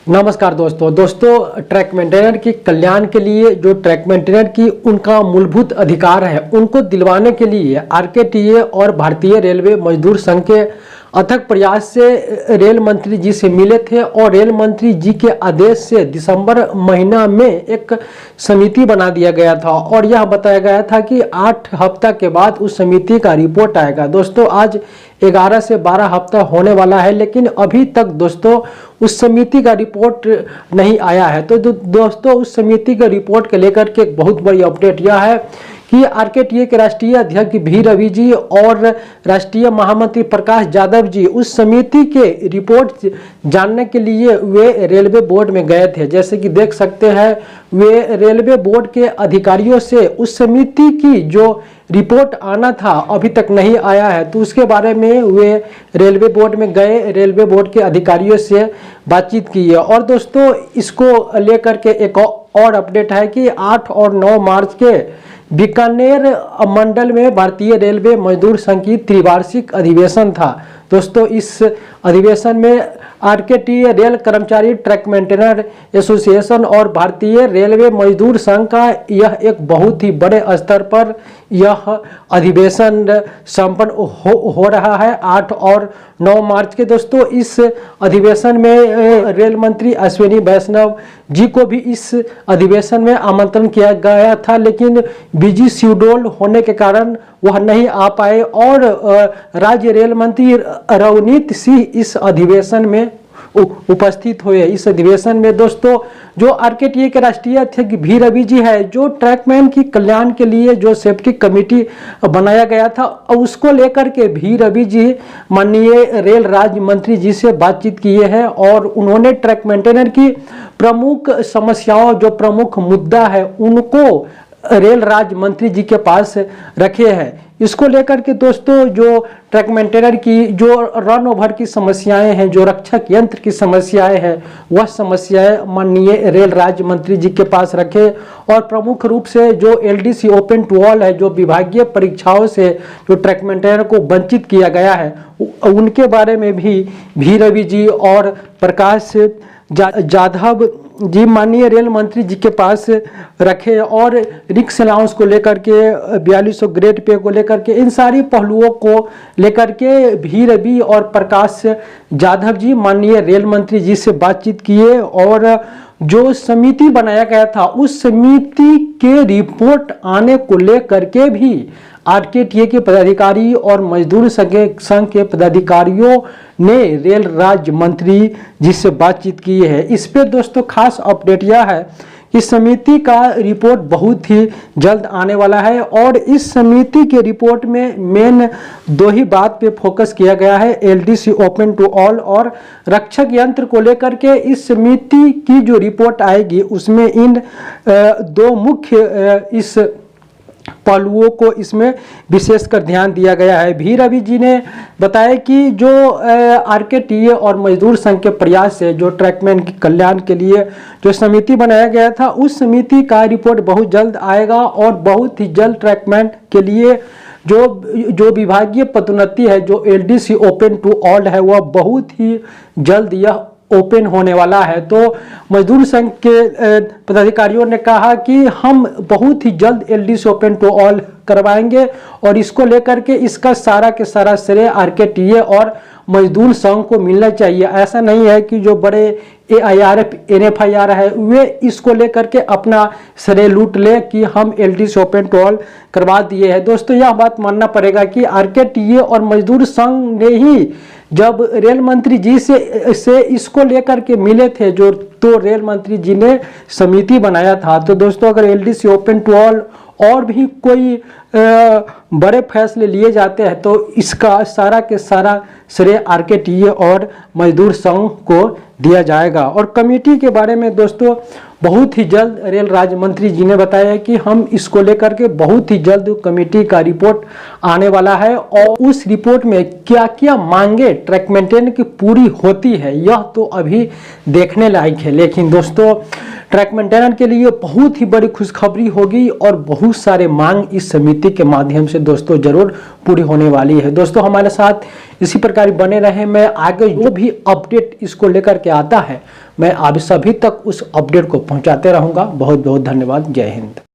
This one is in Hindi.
नमस्कार दोस्तों ट्रैक मेंटेनर की कल्याण के लिए जो ट्रैक मेंटेनर की उनका मूलभूत अधिकार है उनको दिलवाने के लिए आरकेटीए और भारतीय रेलवे मजदूर संघ के अथक प्रयास से रेल मंत्री जी से मिले थे और रेल मंत्री जी के आदेश से दिसंबर महीना में एक समिति बना दिया गया था और यह बताया गया था कि 8 हफ्ता के बाद उस समिति का रिपोर्ट आएगा। दोस्तों आज 11 से 12 हफ्ता होने वाला है, लेकिन अभी तक दोस्तों उस समिति का रिपोर्ट नहीं आया है। तो दोस्तों उस समिति का रिपोर्ट को लेकर के एक बहुत बड़ी अपडेट यह है कि आरकेटीए के राष्ट्रीय अध्यक्ष भी रवि जी और राष्ट्रीय महामंत्री प्रकाश यादव जी उस समिति के रिपोर्ट जानने के लिए वे रेलवे बोर्ड में गए थे। जैसे कि देख सकते हैं वे रेलवे बोर्ड के अधिकारियों से उस समिति की जो रिपोर्ट आना था अभी तक नहीं आया है, तो उसके बारे में वे रेलवे बोर्ड में गए, रेलवे बोर्ड के अधिकारियों से बातचीत की है। और दोस्तों इसको लेकर के एक और अपडेट है कि 8 और 9 मार्च के बीकानेर मंडल में भारतीय रेलवे मजदूर संघ की त्रिवार्षिक अधिवेशन था। दोस्तों इस अधिवेशन में आरकेटीए रेल कर्मचारी ट्रैक मेंटेनर एसोसिएशन और भारतीय रेलवे मजदूर संघ का यह एक बहुत ही बड़े स्तर पर यह अधिवेशन संपन्न हो रहा है 8 और 9 मार्च के। दोस्तों इस अधिवेशन में रेल मंत्री अश्विनी वैष्णव जी को भी इस अधिवेशन में आमंत्रण किया गया था, लेकिन बिजी शेड्यूल होने के कारण वह नहीं आ पाए और राज्य रेल मंत्री रवनीत सिंह इस अधिवेशन में उपस्थित हुए। इस अधिवेशन में दोस्तों जो आरकेटीए के राष्ट्रीय अध्यक्ष भी रवि जी है, जो ट्रैकमैन की कल्याण के लिए जो सेफ्टी कमेटी बनाया गया था उसको लेकर के भी रवि जी माननीय रेल राज्य मंत्री जी से बातचीत किए हैं और उन्होंने ट्रैक मेंटेनर की प्रमुख समस्याओं जो प्रमुख मुद्दा है उनको रेल राज्य मंत्री जी के पास रखे हैं। इसको लेकर के दोस्तों जो ट्रैक मेंटेनर की जो रन ओवर की समस्याएं हैं, जो रक्षक यंत्र की समस्याएं हैं, वह समस्याएं माननीय रेल राज्य मंत्री जी के पास रखे और प्रमुख रूप से जो एलडीसी ओपन टू ऑल है, जो विभागीय परीक्षाओं से जो ट्रैक मेंटेनर को वंचित किया गया है उनके बारे में भी रवि जी और प्रकाश यादव जी माननीय रेल मंत्री जी के पास रखे और रिक्स अलाउंस को लेकर के 4200 ग्रेड पे को लेकर के इन सारी पहलुओं को लेकर के भी रवि और प्रकाश यादव जी माननीय रेल मंत्री जी से बातचीत किए और जो समिति बनाया गया था उस समिति के रिपोर्ट आने को लेकर के भी आरकेटीए के पदाधिकारी और मजदूर संघ के पदाधिकारियों ने रेल राज्य मंत्री जी से बातचीत की है। इस पे दोस्तों खास अपडेट यह है कि समिति का रिपोर्ट बहुत ही जल्द आने वाला है और इस समिति के रिपोर्ट में मेन 2 ही बात पे फोकस किया गया है, एलडीसी ओपन टू ऑल और रक्षक यंत्र को लेकर के। इस समिति की जो रिपोर्ट आएगी उसमें इन 2 मुख्य इस पहलुओं को इसमें विशेषकर ध्यान दिया गया है। भी रवि जी ने बताया कि जो आरकेटीए और मजदूर संघ के प्रयास से जो ट्रैकमैन की कल्याण के लिए जो समिति बनाया गया था उस समिति का रिपोर्ट बहुत जल्द आएगा और बहुत ही जल्द ट्रैकमैन के लिए जो विभागीय पदोन्नति है, जो एलडीसी ओपन टू ऑल है, वह बहुत ही जल्द यह ओपन होने वाला है। तो मजदूर संघ के पदाधिकारियों ने कहा कि हम बहुत ही जल्द एलडीसी ओपन टू ऑल करवाएंगे और इसको लेकर के इसका सारा के सारा श्रेय आरकेटीए और मजदूर संघ को मिलना चाहिए। ऐसा नहीं है कि जो बड़े एआईआरएफ एनएफआईआर है वे इसको लेकर के अपना श्रेय लूट ले कि हम एलडीसी ओपन टू ऑल करवा दिए हैं। दोस्तों यह बात मानना पड़ेगा कि आरकेटीए और मजदूर संघ ने ही जब रेल मंत्री जी से इसको लेकर के मिले थे तो रेल मंत्री जी ने समिति बनाया था। तो दोस्तों अगर एलडीसी ओपन टू ऑल और भी कोई बड़े फैसले लिए जाते हैं तो इसका सारा के सारा श्रेय आरकेटीए और मजदूर संघ को दिया जाएगा। और कमेटी के बारे में दोस्तों बहुत ही जल्द रेल राज्य मंत्री जी ने बताया कि हम इसको लेकर के बहुत ही जल्द कमेटी का रिपोर्ट आने वाला है और उस रिपोर्ट में क्या क्या मांगे ट्रैक मेंटेनर की पूरी होती है यह तो अभी देखने लायक है। लेकिन दोस्तों ट्रैक मेंटेनेंस के लिए बहुत ही बड़ी खुशखबरी होगी और बहुत सारे मांग इस समिति के माध्यम से दोस्तों जरूर पूरी होने वाली है। दोस्तों हमारे साथ इसी प्रकार बने रहे, मैं आगे जो भी अपडेट इसको लेकर के आता है मैं आप सभी तक उस अपडेट को पहुंचाते रहूंगा। बहुत बहुत धन्यवाद। जय हिंद।